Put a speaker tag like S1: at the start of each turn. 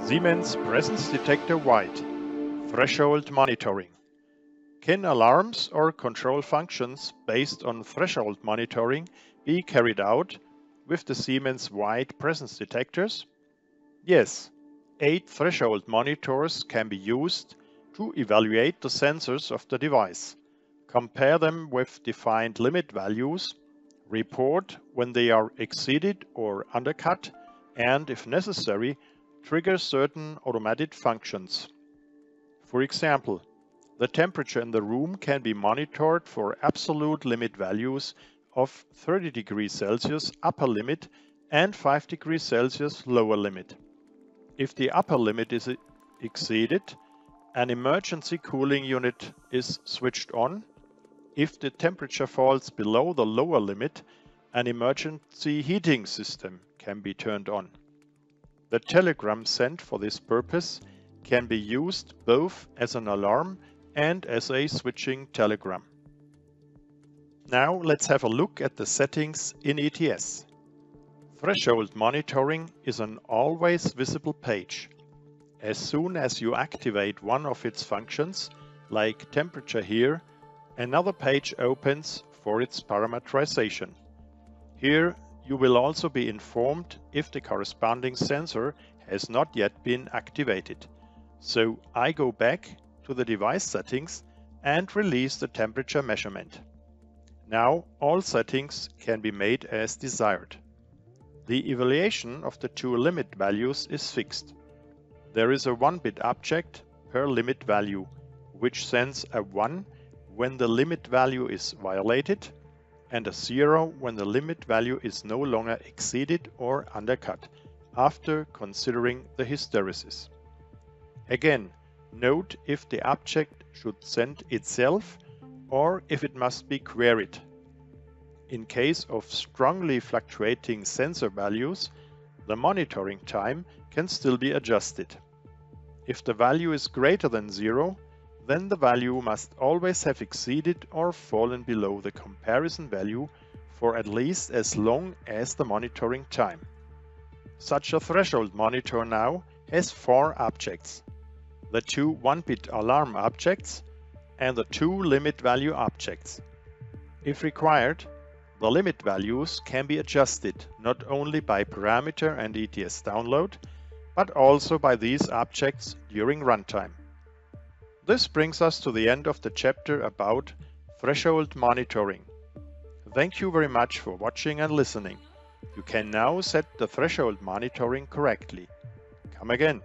S1: Siemens Presence Detector Wide. Threshold monitoring. Can alarms or control functions based on threshold monitoring be carried out with the Siemens wide presence detectors? Yes, 8 threshold monitors can be used to evaluate the sensors of the device, compare them with defined limit values, report when they are exceeded or undercut, and, if necessary, trigger certain automated functions. For example, the temperature in the room can be monitored for absolute limit values of 30 degrees Celsius upper limit and 5 degrees Celsius lower limit. If the upper limit is exceeded, an emergency cooling unit is switched on. If the temperature falls below the lower limit, an emergency heating system can be turned on. The telegram sent for this purpose can be used both as an alarm and as a switching telegram. Now let's have a look at the settings in ETS. Threshold monitoring is an always visible page. As soon as you activate one of its functions, like temperature here, another page opens for its parameterization. Here you will also be informed if the corresponding sensor has not yet been activated. So I go back to the device settings and release the temperature measurement. Now all settings can be made as desired. The evaluation of the two limit values is fixed. There is a 1-bit object per limit value, which sends a 1 when the limit value is violated and a 0 when the limit value is no longer exceeded or undercut, after considering the hysteresis. Again, note if the object should send itself or if it must be queried. In case of strongly fluctuating sensor values, the monitoring time can still be adjusted. If the value is greater than 0, then the value must always have exceeded or fallen below the comparison value for at least as long as the monitoring time. Such a threshold monitor now has 4 objects: the 2 1-bit alarm objects and the 2 limit value objects. If required, the limit values can be adjusted not only by parameter and ETS download, but also by these objects during runtime. This brings us to the end of the chapter about threshold monitoring. Thank you very much for watching and listening. You can now set the threshold monitoring correctly. Come again.